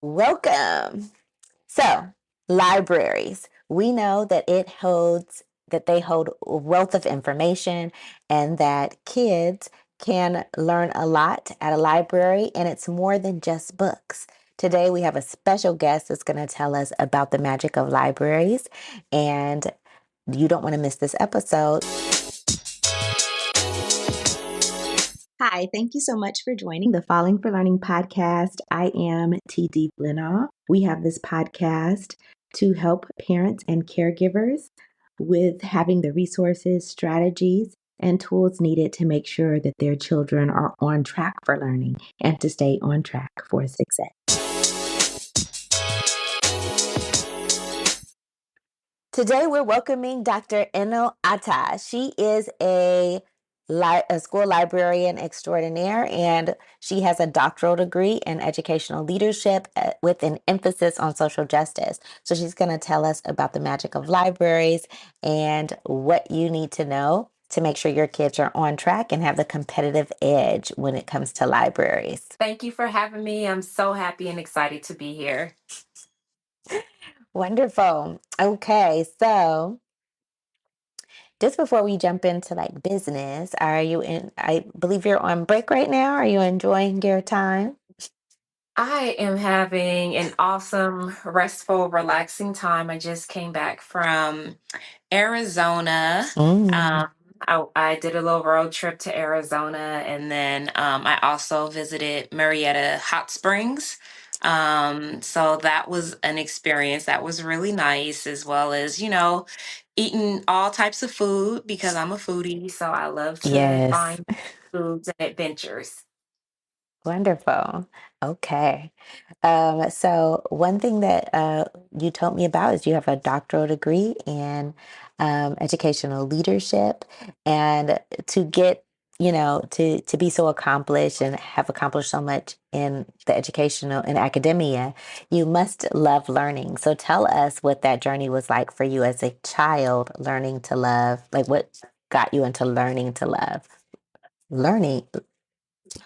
Welcome. So, libraries. We know that they hold a wealth of information and that kids can learn a lot at a library, and it's more than just books. Today we have a special guest that's going to tell us about the magic of libraries, and you don't want to miss this episode. Hi, thank you so much for joining the Falling for Learning podcast. I am TD Blennaw. We have this podcast to help parents and caregivers with having the resources, strategies, and tools needed to make sure that their children are on track for learning and to stay on track for success. Today, we're welcoming Dr. Eno Attah. She is a school librarian extraordinaire, and she has a doctoral degree in educational leadership with an emphasis on social justice. So she's going to tell us about the magic of libraries and what you need to know to make sure your kids are on track and have the competitive edge when it comes to libraries. Thank you for having me. I'm so happy and excited to be here. Wonderful. Okay, so just before we jump into like business, I believe you're on break right now. Are you enjoying your time? I am having an awesome, restful, relaxing time. I just came back from Arizona. Mm, Um, I did a little road trip to Arizona, and then I also visited Marietta Hot Springs. So that was an experience that was really nice, as well as, eating all types of food because I'm a foodie. So I love to yes. find foods and adventures. Wonderful. Okay. So one thing that you told me about is you have a doctoral degree in educational leadership, and to get, to be so accomplished and have accomplished so much in the educational and academia, you must love learning. So tell us what that journey was like for you as a child, learning to love, like what got you into learning to love. Learning,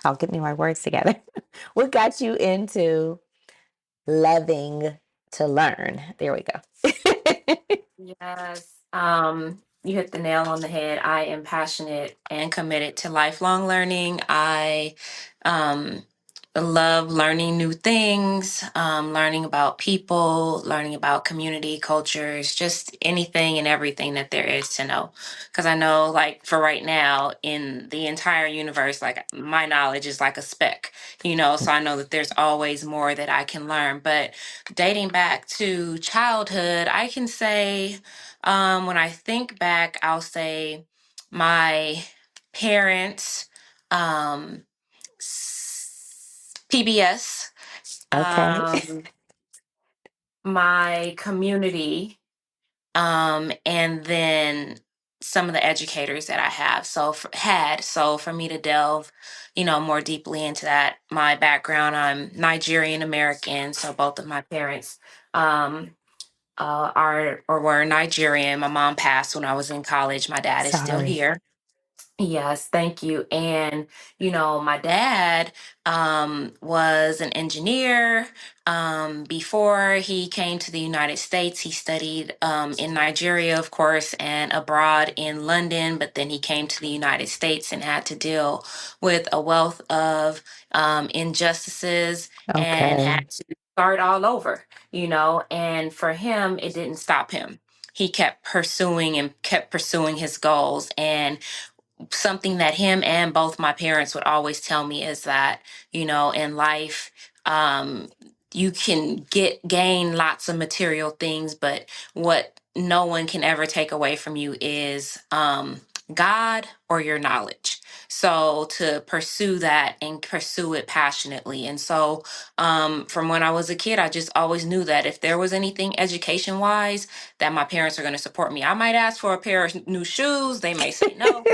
I'll get me my words together. What got you into loving to learn? There we go. Yes. You hit the nail on the head. I am passionate and committed to lifelong learning. I um, love learning new things, learning about people, learning about community, cultures, just anything and everything that there is to know. Because I know, like, for right now, in the entire universe, like, my knowledge is like a speck, so I know that there's always more that I can learn. But dating back to childhood, I can say, when I think back, I'll say my parents, um, PBS, Okay. my community, and then some of the educators that I have. So for me to delve, more deeply into that, my background, I'm Nigerian American. So both of my parents, um, are or were Nigerian. My mom passed when I was in college. My dad is still Sorry. here. Yes, thank you. And, my dad was an engineer. Before he came to the United States, he studied in Nigeria, of course, and abroad in London. But then he came to the United States and had to deal with a wealth of injustices and Okay. had to start all over, And for him, it didn't stop him. He kept pursuing and kept pursuing his goals. And something that him and both my parents would always tell me is that, in life, um, you can gain lots of material things, but what no one can ever take away from you is God or your knowledge. So to pursue that and pursue it passionately. And so from when I was a kid, I just always knew that if there was anything education wise, that my parents are going to support me. I might ask for a pair of new shoes. They may say no.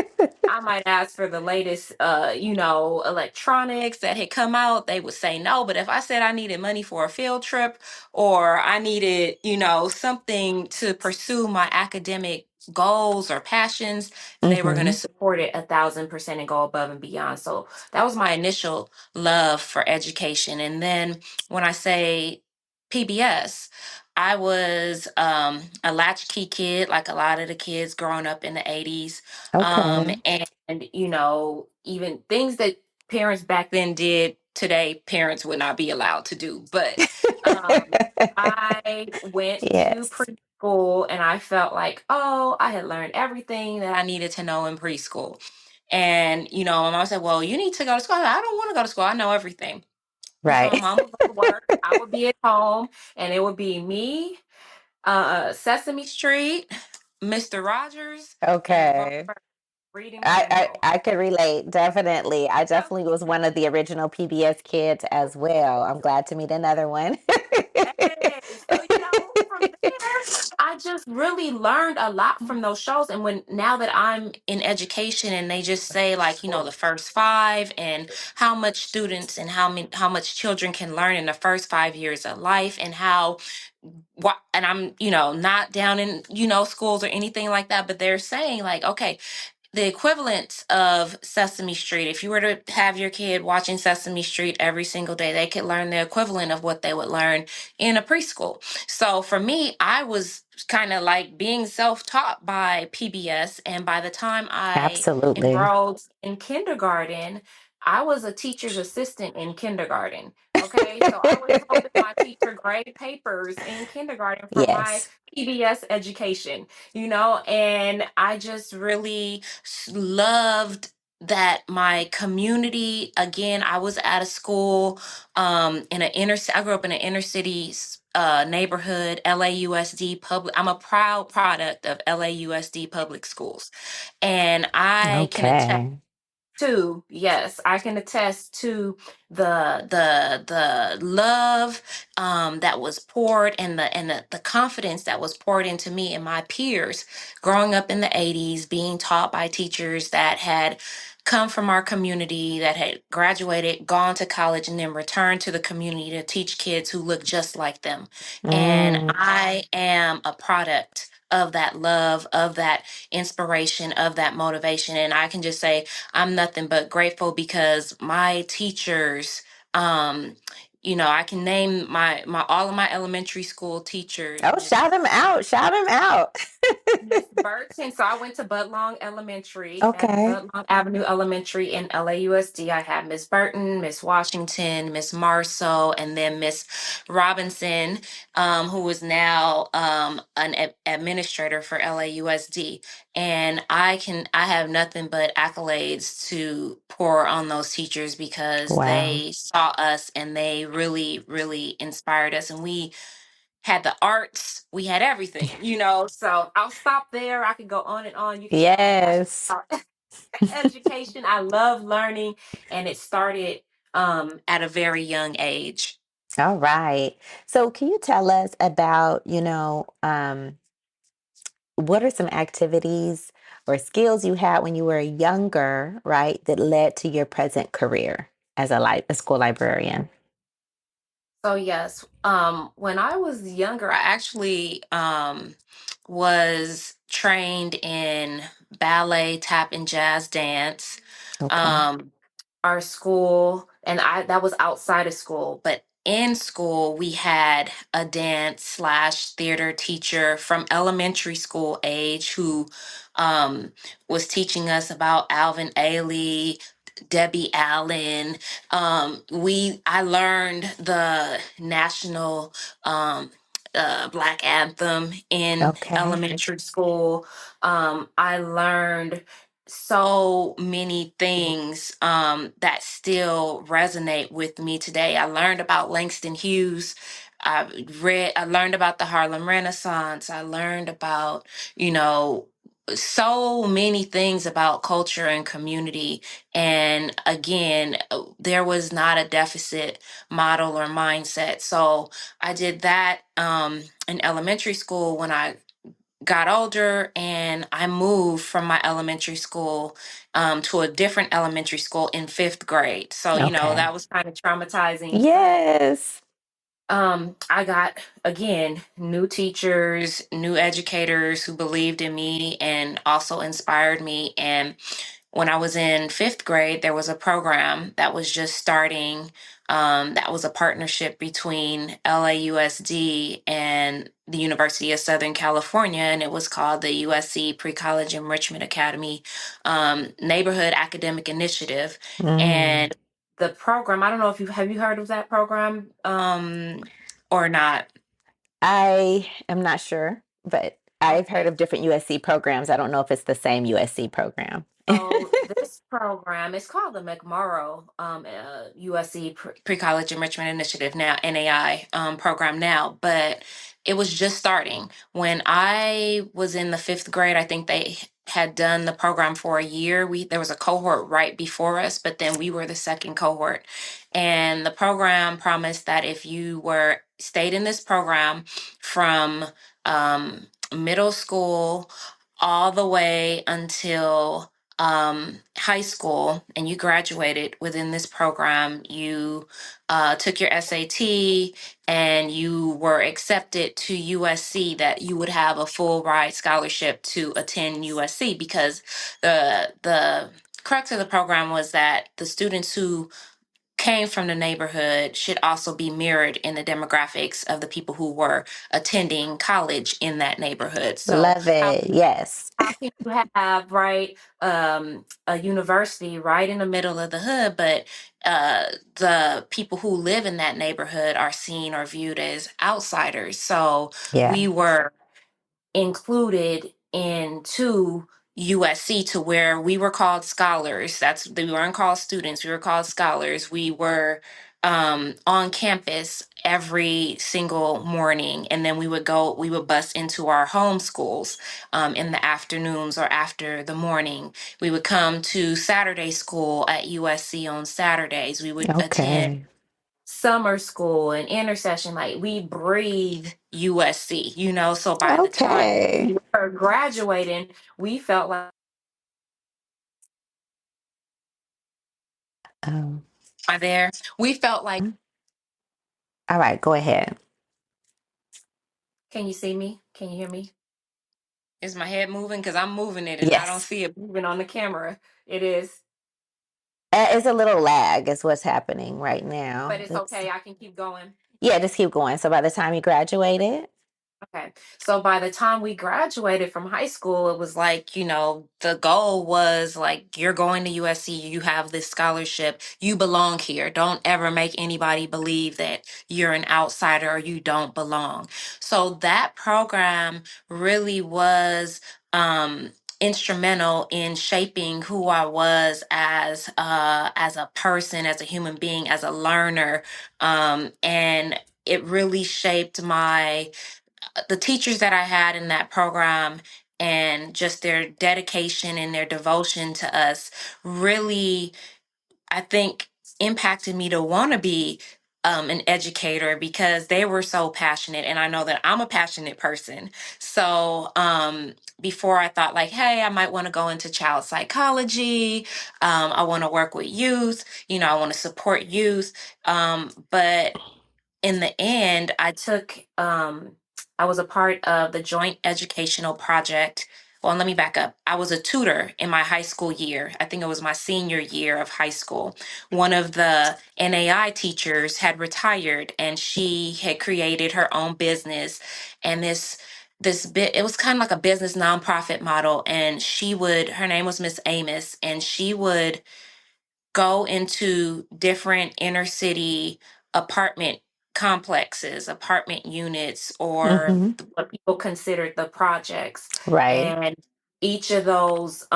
I might ask for the latest, electronics that had come out. They would say no. But if I said I needed money for a field trip or I needed, something to pursue my academic goals or passions, they were going to Mm-hmm. support it 1,000% and go above and beyond. So that was my initial love for education. And then when I say PBS, I was a latchkey kid, like a lot of the kids growing up in the 80s. Okay. And, you know, even things that parents back then did, today parents would not be allowed to do. But I went to Yes. preschool and I felt like, oh, I had learned everything that I needed to know in preschool. And, you know, my mom said, well, you need to go to school. I don't want to go to school. I know everything. And so my Right. mom would go to work. I would be at home and it would be me, Sesame Street, Mr. Rogers, and Okay. Barbara reading Rainbow. I could relate, definitely. I Yeah. definitely was one of the original PBS kids as well. I'm glad to meet another one. Hey, so you know, from there, I just really learned a lot from those shows. And when now that I'm in education, and they just say like, you know, the first five, and how much students and how much children can learn in the first 5 years of life, and how what, and I'm, you know, not down in, you know, schools or anything like that, but they're saying like, okay, the equivalent of Sesame Street, if you were to have your kid watching Sesame Street every single day, they could learn the equivalent of what they would learn in a preschool. So for me, I was kind of like being self-taught by PBS. And by the time I Absolutely. enrolled in kindergarten, I was a teacher's assistant in kindergarten. Okay, so I was helping my teacher grade papers in kindergarten for my Yes. PBS education, you know, and I just really loved that my community, again, I was at a school in an I grew up in an inner city neighborhood, LAUSD public. I'm a proud product of LAUSD public schools, and I can attest Okay. to, yes, I can attest to the love that was poured, and the confidence that was poured into me and my peers growing up in the 80s, being taught by teachers that had come from our community, that had graduated, gone to college, and then returned to the community to teach kids who look just like them. And Mm. I am a product of that love, of that inspiration, of that motivation. And I can just say I'm nothing but grateful because my teachers, um, you know, I can name my all of my elementary school teachers, Oh, shout him out. Shout him out. Miss Burton. So I went to Budlong Elementary at Okay. Budlong Avenue Elementary in LAUSD. I had Miss Burton, Miss Washington, Miss Marceau, and then Miss Robinson, who is now an administrator for LAUSD. And I have nothing but accolades to pour on those teachers because Wow. they saw us and they really, really inspired us. And we had the arts, we had everything, you know. So I'll stop there. I could go on and on. You can tell I'm passionate Yes. about education. I love learning, and it started at a very young age. All right. So can you tell us about, what are some activities or skills you had when you were younger, right, that led to your present career as a school librarian? So yes, when I was younger, I actually was trained in ballet, tap, and jazz dance. Okay. Um, our school, and I that was outside of school, but in school we had a dance slash theater teacher from elementary school age who um, was teaching us about Alvin Ailey, Debbie Allen. I learned the national Black anthem in Okay. elementary school. I learned so many things that still resonate with me today. I learned about Langston Hughes. I learned about the Harlem Renaissance. I learned about, you know, so many things about culture and community. And again, there was not a deficit model or mindset. So I did that in elementary school. When I got older and I moved from my elementary school to a different elementary school in fifth grade. So, you know, Okay. that was kind of traumatizing. Yes. I got, again, new teachers, new educators who believed in me and also inspired me. And when I was in fifth grade, there was a program that was just starting. That was a partnership between LAUSD and the University of Southern California, and it was called the USC Pre-College Enrichment Academy Neighborhood Academic Initiative. Mm. And the program, I don't know if you heard of that program or not. I am not sure, but I've heard Okay. of different USC programs. I don't know if it's the same USC program. So this program is called the McMurrow USC Pre-College Enrichment Initiative, now NAI program now, but it was just starting. When I was in the fifth grade, I think they had done the program for a year. There was a cohort right before us, but then we were the second cohort. And the program promised that if you were stayed in this program from middle school all the way until high school and you graduated within this program, you took your SAT and you were accepted to USC, that you would have a full ride scholarship to attend USC, because the crux of the program was that the students who came from the neighborhood should also be mirrored in the demographics of the people who were attending college in that neighborhood. So Love it. Yes. how can you have, right, a university right in the middle of the hood, but the people who live in that neighborhood are seen or viewed as outsiders? So Yeah. we were included into USC, to where we were called scholars. We weren't called students, we were called scholars. We were on campus every single morning, and then we would bus into our home schools in the afternoons or after the morning. We would come to Saturday school at USC on Saturdays. We would attend Okay. summer school and intercession. Like, we breathe USC, so by the time Okay. we were graduating, we felt like Um, there we felt like, all right, go ahead. can you see me, can you hear me? Is my head moving? Because I'm moving it and I don't Yes. see it moving on the camera. It is, It's a little lag is what's happening right now. but it's It's okay, I can keep going. yeah, just keep going. So by the time you graduated, Okay. So by the time we graduated from high school, it was like, the goal was like, you're going to USC, you have this scholarship, you belong here. Don't ever make anybody believe that you're an outsider or you don't belong. So that program really was instrumental in shaping who I was as a person, as a human being, as a learner. And it really shaped the teachers that I had in that program, and just their dedication and their devotion to us really, I think, impacted me to want to be an educator, because they were so passionate. And I know that I'm a passionate person. So before, I thought like, hey, I might want to go into child psychology. I want to work with youth. I want to support youth. But in the end, I was a part of the joint educational project. Well, let me back up. I was a tutor in my high school year. I think it was my senior year of high school. One of the NAI teachers had retired, and she had created her own business. And it was kind of like a business nonprofit model. And her name was Miss Amos, and she would go into different inner city apartment complexes, apartment units, or hmm what people considered the projects. right. And each of those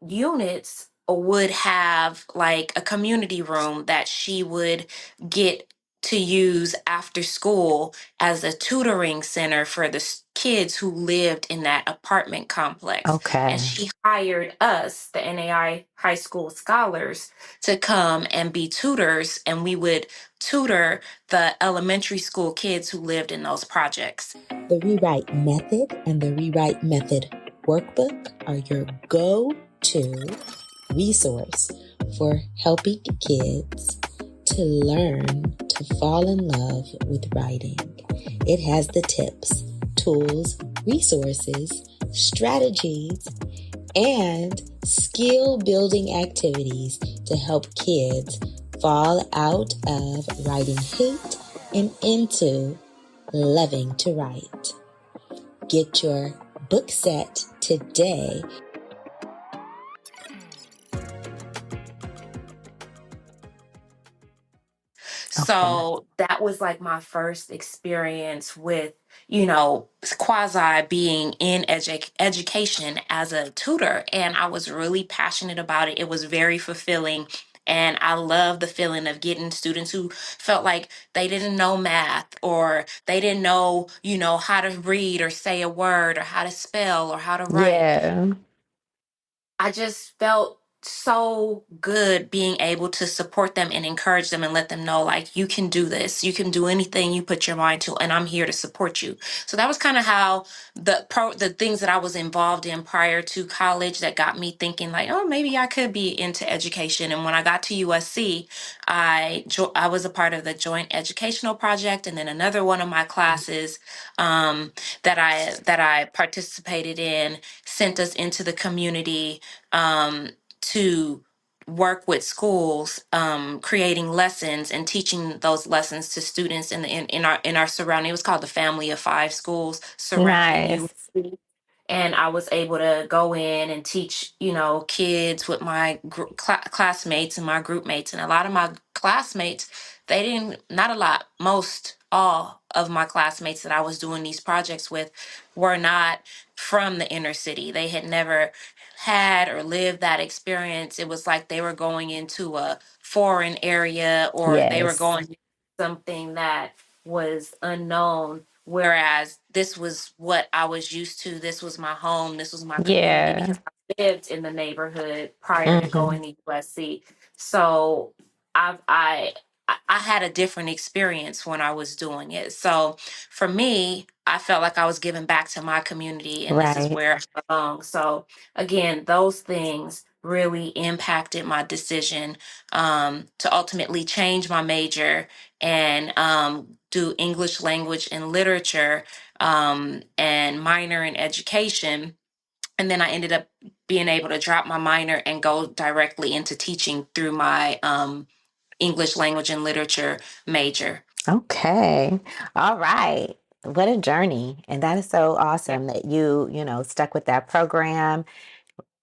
units would have like a community room that she would get to use after school as a tutoring center for the kids who lived in that apartment complex. And Okay. she hired us, the NAI high school scholars, to come and be tutors, and we would tutor the elementary school kids who lived in those projects. The Rewrite Method and the Rewrite Method Workbook are your go-to resource for helping kids to learn to to fall in love with writing. It has the tips, tools, resources, strategies, and skill building activities to help kids fall out of writing hate and into loving to write. Get your book set today. Okay. So that was like my first experience with, quasi being in education as a tutor. And I was really passionate about it. It was very fulfilling. And I love the feeling of getting students who felt like they didn't know math or they didn't know, how to read or say a word or how to spell or how to write. Yeah. I just felt so good being able to support them and encourage them and let them know, like, you can do this, you can do anything you put your mind to, and I'm here to support you. So that was kind of how the things that I was involved in prior to college that got me thinking, like, oh, maybe I could be into education. And when I got to USC, I was a part of the joint educational project, and then another one of my classes that I participated in sent us into the community to work with schools, creating lessons and teaching those lessons to students in our surrounding. It was called the Family of Five schools surrounding you. Nice. And I was able to go in and teach, kids with my classmates and my group mates. And a lot of my classmates, they didn't, not a lot, most all of my classmates that I was doing these projects with were not from the inner city. They had never had or lived that experience. It was like they were going into a foreign area or they were Yes. going to something that was unknown. Whereas this was what I was used to. This was my home. This was my community Yeah. because I lived in the neighborhood prior to Hmm. going to USC. So I I I had a different experience when I was doing it. So for me, I felt like I was giving back to my community and this is Right. where I belong. So again, those things really impacted my decision to ultimately change my major and do English language and literature and minor in education. And then I ended up being able to drop my minor and go directly into teaching through my English language and literature major. Okay. All right. What a journey. And that is so Yeah. awesome that you stuck with that program.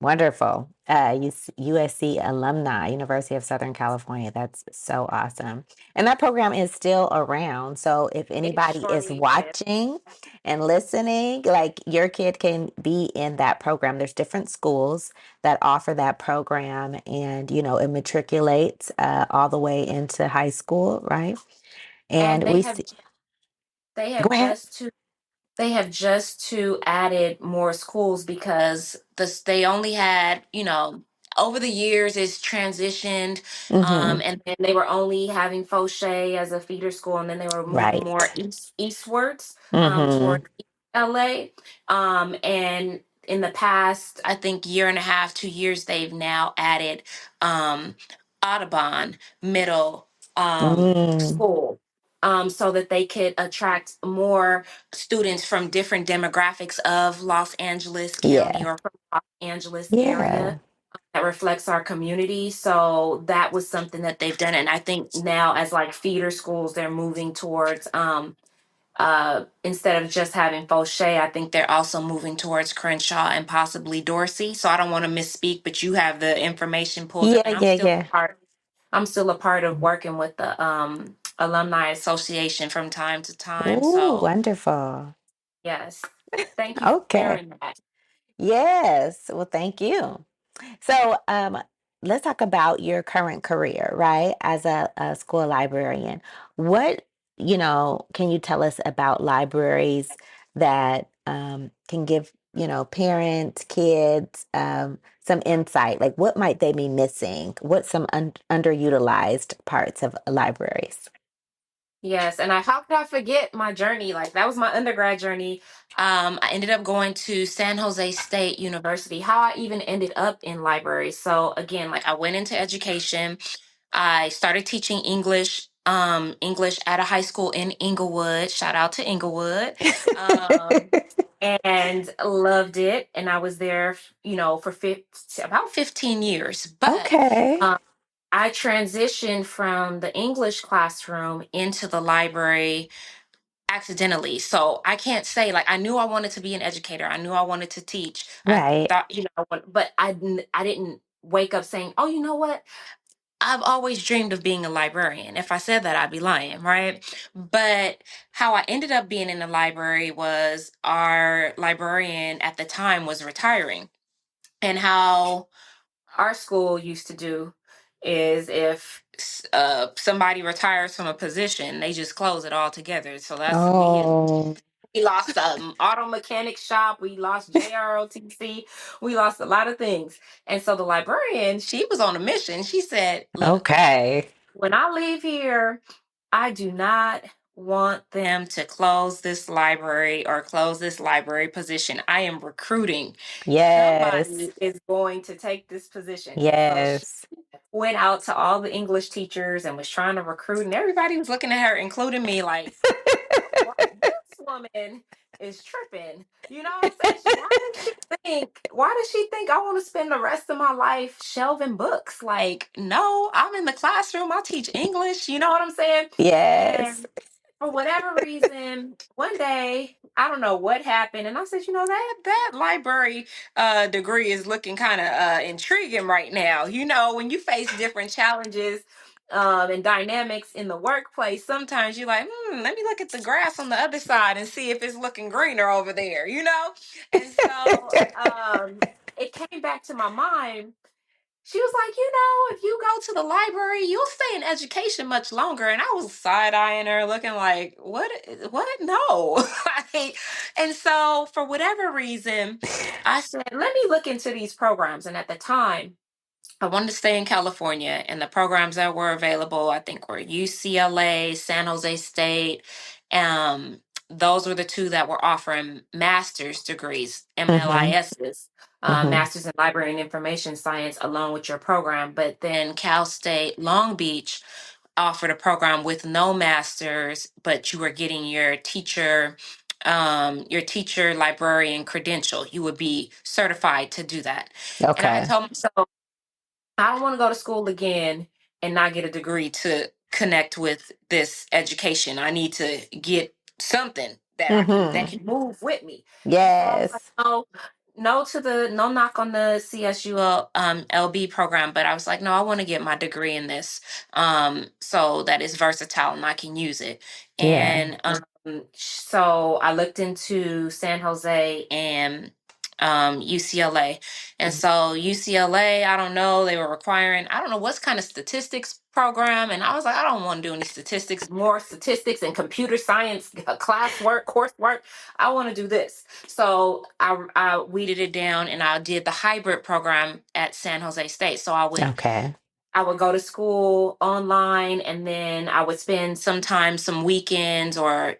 Wonderful. USC alumni, University of Southern California. That's so awesome. And that program is still around. So if It anybody is surely is. watching and listening, like your kid can be in that program. There's different schools that offer that program and it matriculates all the way into high school, right? And And we see, they go have ahead. just to added more schools because they only had, over the years it's transitioned, Mm-hmm. and then they were only having Fauché as a feeder school, and then they were moving more Right. eastwards, Mm-hmm. towards LA. And in the past, I think year and a half, 2 years, they've now added um, Audubon Middle Mm. School, so that they could attract more students from different demographics of Los Angeles County Yeah. or from Los Angeles area Yeah. that reflects our community. So that was something that they've done. And I think now as like feeder schools, they're moving towards instead of just having Fauché, I think they're also moving towards Crenshaw and possibly Dorsey. So I don't want to misspeak, but you have the information pulled up Yeah, and yeah, yeah. I'm still a part of working with the alumni association from time to time. Ooh, So wonderful. yes, thank you for Okay. sharing that. Yes. Well, thank you. So, let's talk about your current career, right? As a school librarian. What can you tell us about libraries that can give parents, kids, some insight? Like, what might they be missing? What's some underutilized parts of libraries? Yes, and how could I forget my journey? Like that was my undergrad journey. I ended up going to San Jose State University. How I even ended up in libraries. So again, like I went into education. I started teaching English English at a high school in Inglewood. Shout out to Inglewood. Um, and loved it. And I was there, for about 15 years. But Okay. um, I transitioned from the English classroom into the library accidentally. So I can't say, like, I knew I wanted to be an educator. I knew I wanted to teach. I Right. thought, but I didn't wake up saying, "Oh, you know what? I've always dreamed of being a librarian." If I said that, I'd be lying, right? But how I ended up being in the library was our librarian at the time was retiring. And how our school used to do is if somebody retires from a position, they just close it all together. So Oh, we lost auto mechanic shop, we lost JROTC, we lost a lot of things. And so the librarian, she was on a mission. She said, "Look, okay. when I leave here, I do not want them to close this library or close this library position. I am recruiting. Yes. Somebody is going to take this position." And so she Yes. went out to all the English teachers and was trying to recruit, and everybody was looking at her, including me, like, this woman is tripping. You know what I'm saying? Why does she think I want to spend the rest of my life shelving books? Like, no, I'm in the classroom. I teach English. You know what I'm saying? Yes. And for whatever reason, one day, I don't know what happened, and I said, that library degree is looking kind of intriguing right now. When you face different challenges and dynamics in the workplace, sometimes you're like, let me look at the grass on the other side and see if it's looking greener over there. And so it came back to my mind. She was like, if you go to the library, you'll stay in education much longer. And I was side eyeing her, looking like, what? What? No. And so, for whatever reason, I said, let me look into these programs. And at the time, I wanted to stay in California, and the programs that were available, I think, were UCLA, San Jose State. Um, those were the two that were offering master's degrees, Mm-hmm. MLISs, Mm-hmm. Masters in Library and Information Science, along with your program. But then Cal State Long Beach offered a program with no masters, but you were getting your teacher librarian credential. You would be certified to do that. And I had Okay. told myself, I don't want to go to school again and not get a degree to connect with this education. I need to get something that Mm-hmm. can move with me. And so I was like, Yes. no, no knock on the CSU LB program, but I was like, no, I want to get my degree in this, so that it's versatile and I can use it. Yeah. And so I looked into San Jose and UCLA. And so UCLA, I don't know, they were requiring, I don't know what's kind of statistics program. And I was like, I don't want to do any statistics, more statistics and computer science classwork, coursework. I want to do this. So I weeded it down and I did the hybrid program at San Jose State. So Okay. I would go to school online, and then I would spend sometimes some weekends or,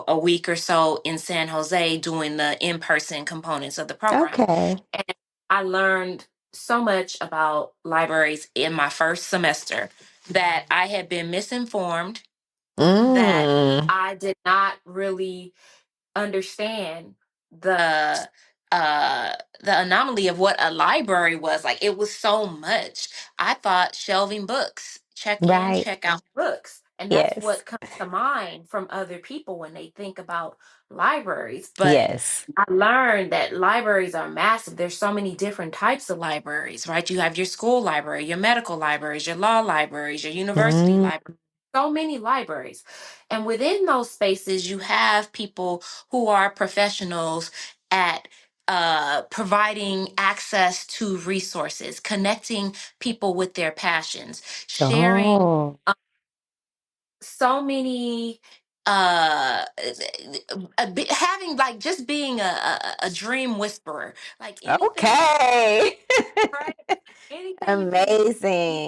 a week or so in San Jose doing the in-person components of the program. Okay. And I learned so much about libraries in my first semester that I had been misinformed, that Mm. I did not really understand the uh the anomaly of what a library was. Like, it was so much. I thought shelving books, check in, Right. check out books, and that's Yes. what comes to mind from other people when they think about libraries. But Yes. I learned that libraries are massive. There's so many different types of libraries, right? You have your school library, your medical libraries, your law libraries, your university Mm. library. So many libraries. And within those spaces, you have people who are professionals at providing access to resources, connecting people with their passions, sharing Oh. so many having, like, just being a dream whisperer, like anything, Okay. right? Anything you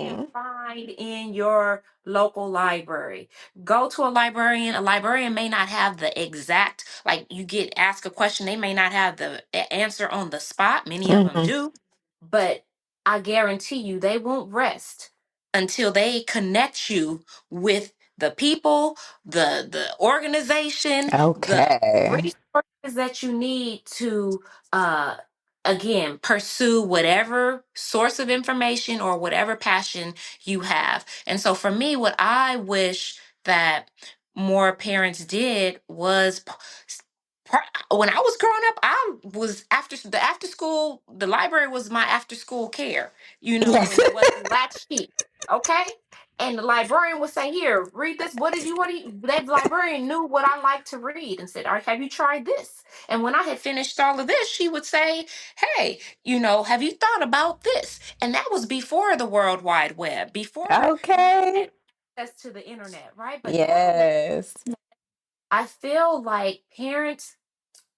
can Amazing. find in your local library. Go to a librarian. A librarian may not have the exact, like, you get asked a question, they may not have the answer on the spot. Many of them Mm-hmm. do, but I guarantee you they won't rest until they connect you with the people, the organization, the Okay. resources that you need to uh again pursue whatever source of information or whatever passion you have. And so for me, what I wish that more parents did was when I was growing up, I was after school, the library was my after school care, Yes. and it was the latchkey. Okay. And the librarian would say, "Here, read this. What do you?" That librarian knew what I liked to read and said, "All right, have you tried this?" And when I had finished all of this, she would say, "Hey, have you thought about this?" And that was before the World Wide Web, before you Okay. had access to the internet, right? But now with Yes. I feel like parents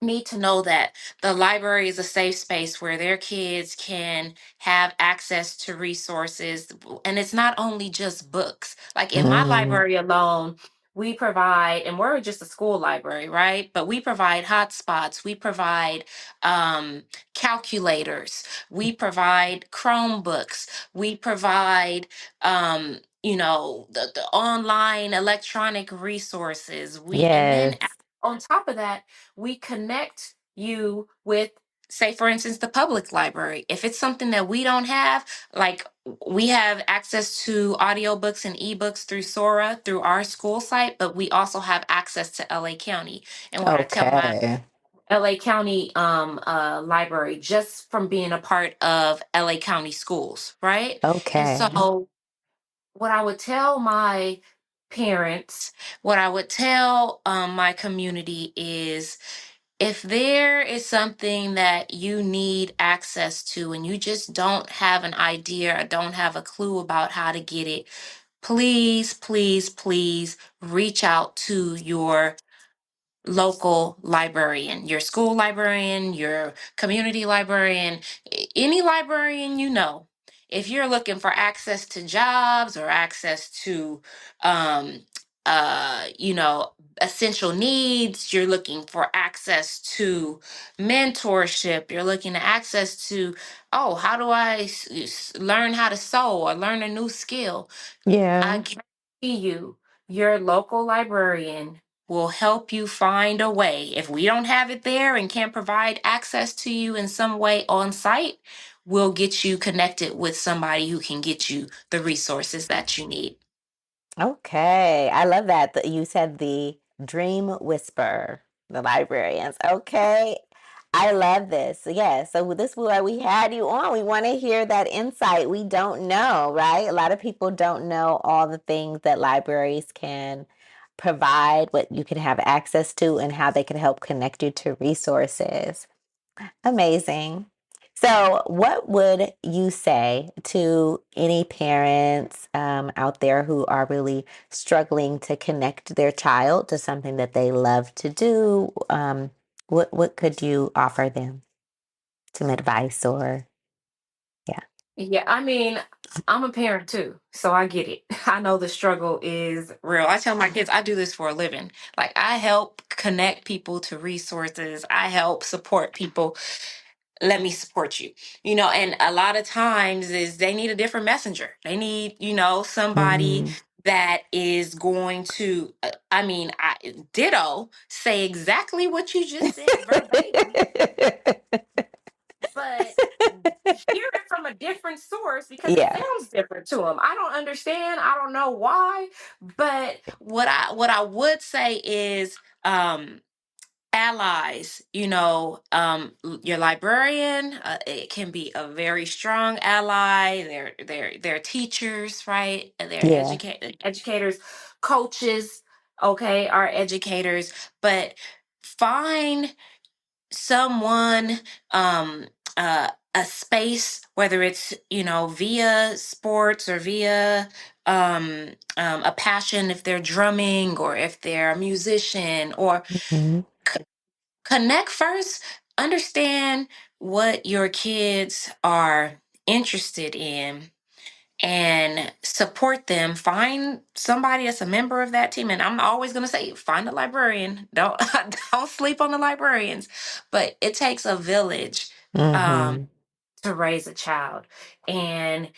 need to know that the library is a safe space where their kids can have access to resources. And it's not only just books. Like in my Mm, library alone, we provide, and we're just a school library, right? But we provide hotspots, we provide um, calculators, we provide Chromebooks, we provide the online electronic resources. And then yes. on top of that, we connect you with, say for instance, the public library. If it's something that we don't have, like we have access to audiobooks and ebooks through Sora through our school site, but we also have access to LA County. And what I tell my Okay. LA County library, just from being a part of LA County schools, right? And Okay. so what I would tell my parents, what I would tell my community is, if there is something that you need access to and you just don't have an idea or don't have a clue about how to get it, please, please, please reach out to your local librarian, your school librarian, your community librarian, any librarian you know. If you're looking for access to jobs or access to, um, essential needs, you're looking for access to mentorship, you're looking to access to, oh, how do I learn how to sew or learn a new skill? I Yeah. guarantee you, your local librarian will help you find a way. If we don't have it there and can't provide access to you in some way on site, we'll get you connected with somebody who can get you the resources that you need. Okay. I love that. You said the dream whisper, the librarians. Okay. I love this. Yeah. So this is why we had you on. We want to hear that insight. We don't know, right? A lot of people don't know all the things that libraries can provide, what you can have access to, and how they can help connect you to resources. Amazing. So, what would you say to any parents out there who are really struggling to connect their child to something that they love to do? What could you offer them? Some advice or yeah. Yeah, I mean, I'm a parent too, so I get it. I know the struggle is real. I tell my kids I do this for a living. Like, I help connect people to resources, I help support people. Let me support you. And a lot of times is they need a different messenger. They need, somebody Mhm. that is going to, I mean, I ditto say exactly what you just said verbatim, but hear it from a different source because it Yeah. sounds different to them. I don't understand. I don't know why, but what I would say is, allies, your librarian, it can be a very strong ally. They're teachers, right? They're Yeah. educators, coaches, okay, are educators. But find someone, um a space, whether it's via sports or via a passion, if they're drumming or if they're a musician, or Mhm. connect first, understand what your kids are interested in, and support them. Find somebody that's a member of that team. And I'm always going to say, find a librarian. Don't don't sleep on the librarians. But it takes a village um, Mhm. to raise a child. And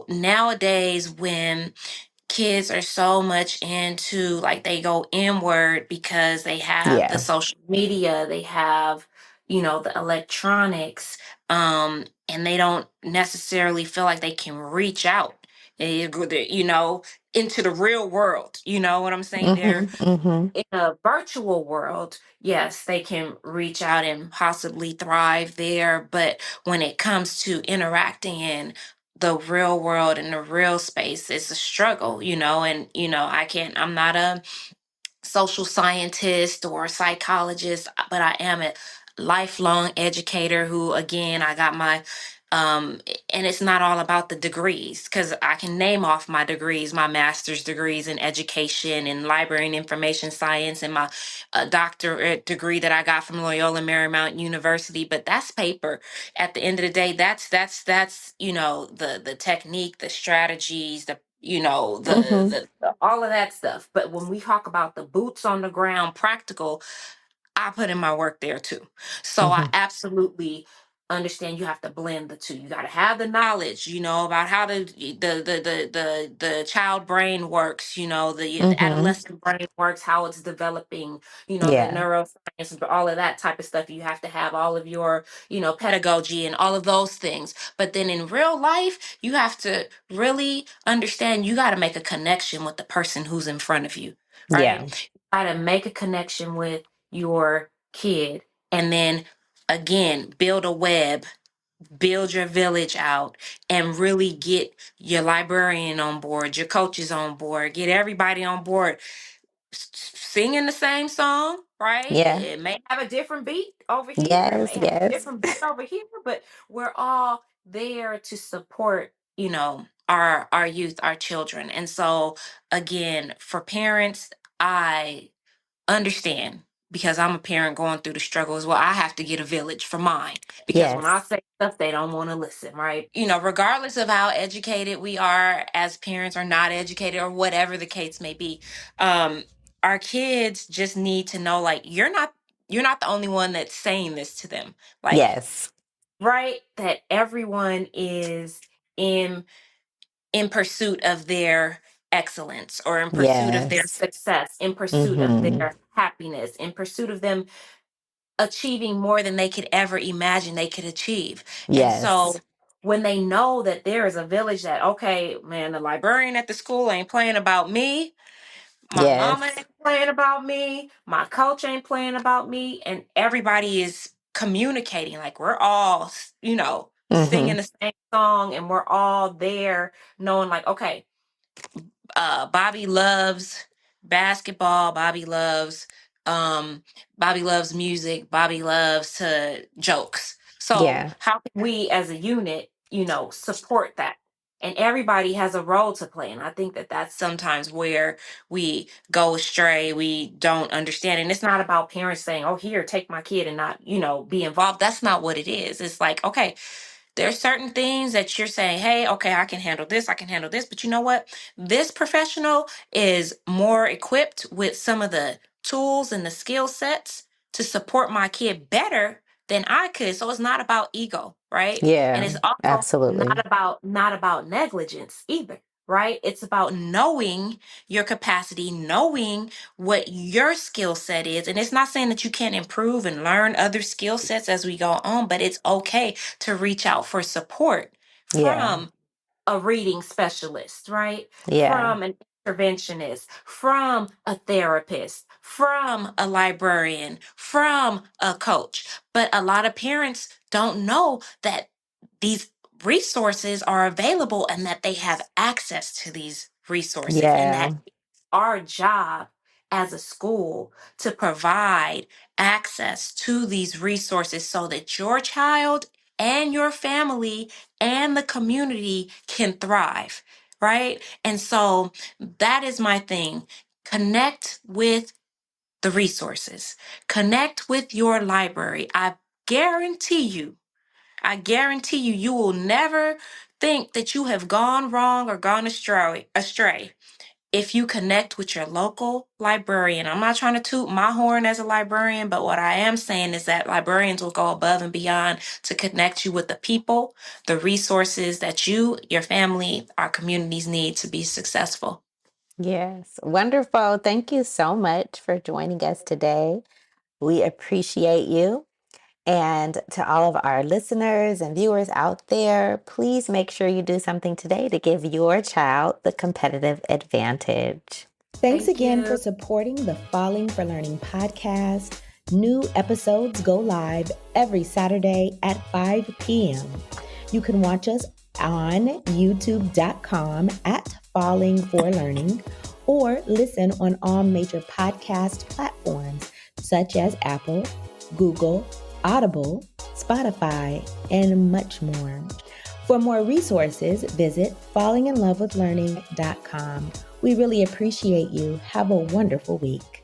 nowadays, when kids are so much into, like, they go inward because they have the Yeah. social media, they have, the electronics, and they don't necessarily feel like they can reach out, you know, into the real world. You know what I'm saying? They're Mm-hmm. Mm-hmm. in a virtual world, yes, they can reach out and possibly thrive there. But when it comes to interacting in the real world and the real space, it's a struggle, and, I'm not a social scientist or psychologist, but I am a lifelong educator who, again, I got my, and it's not all about the degrees, because I can name off my degrees, my master's degrees in education and library and information science, and my doctorate degree that I got from Loyola Marymount University. But that's paper. At the end of the day, that's the technique, the strategies, Mm-hmm. all of that stuff. But when we talk about the boots on the ground, practical, I put in my work there too. So I Mm-hmm. absolutely understand you have to blend the two. You got to have the knowledge, about how the child brain works, the Mm-hmm. adolescent brain works, how it's developing, the Yeah. neuroscience and all of that type of stuff. You have to have all of your, pedagogy and all of those things. But then in real life, you have to really understand you got to make a connection with the person who's in front of you, right? Yeah. You got to make a connection with your kid, and then again build a web, build your village out, and really get your librarian on board, your coaches on board, get everybody on board, singing the same song, right? Yeah. It may have a different beat over here, it Yes. may have a Yes. different beat over here, but we're all there to support, our youth, our children. And so again, for parents, I understand, because I'm a parent going through the struggle as well. I have to get a village for mine, because when I Yes. say stuff, they don't want to listen, right? Regardless of how educated we are as parents or not educated or whatever the case may be, um, our kids just need to know, like, you're not the only one that's saying this to them. Like, Yes. right? That everyone is in in pursuit of their excellence, or in pursuit of their Yes. success, in pursuit of Mm-hmm. their happiness, in pursuit of them achieving more than they could ever imagine they could achieve. And so Yes. when they know that there is a village, that, okay, man, the librarian at the school ain't playing about me, my mama Yes. ain't playing about me, my coach ain't playing about me, and everybody is communicating, like, we're all, Mm-hmm. singing the same song, and we're all there knowing, like, okay, Bobby loves basketball. Bobby loves music. Bobby loves to jokes. So Yeah. how can we as a unit, support that? And everybody has a role to play. And I think that that's sometimes where we go astray. We don't understand. And it's not about parents saying, oh, here, take my kid, and not, be involved. That's not what it is. It's like, okay, there's certain things that you're saying, hey, okay, I can handle this, I can handle this. But you know what? This professional is more equipped with some of the tools and the skill sets to support my kid better than I could. So it's not about ego, right? And Yeah. it's also Absolutely. not about negligence either, right? It's about knowing your capacity, knowing what your skill set is. And it's not saying that you can't improve and learn other skill sets as we go on, but it's okay to reach out for support Yeah. from a reading specialist, right? Yeah. From an interventionist, from a therapist, from a librarian, from a coach. But a lot of parents don't know that these resources are available, and that they have access to these resources, and that Yeah. our job as a school to provide access to these resources so that your child and your family and the community can thrive, right? And so that is my thing. Connect with the resources, connect with your library. Guarantee you, I guarantee you, you will never think that you have gone wrong or gone astray if you connect with your local librarian. I'm not trying to toot my horn as a librarian, but what I am saying is that librarians will go above and beyond to connect you with the people, the resources that you, your family, our communities need to be successful. Yes, wonderful. Thank you so much for joining us today. We appreciate you. And to all of our listeners and viewers out there, please make sure you do something today to give your child the competitive advantage. Thanks Thank again for you. supporting the Falling for Learning podcast. New episodes go live every Saturday at 5 p.m. You can watch us on youtube.com at Falling for Learning or listen on all major podcast platforms such as Apple, Google, Audible, Spotify, and much more. For more resources, visit fallinginlovewithlearning.com. We really appreciate you. Have a wonderful week.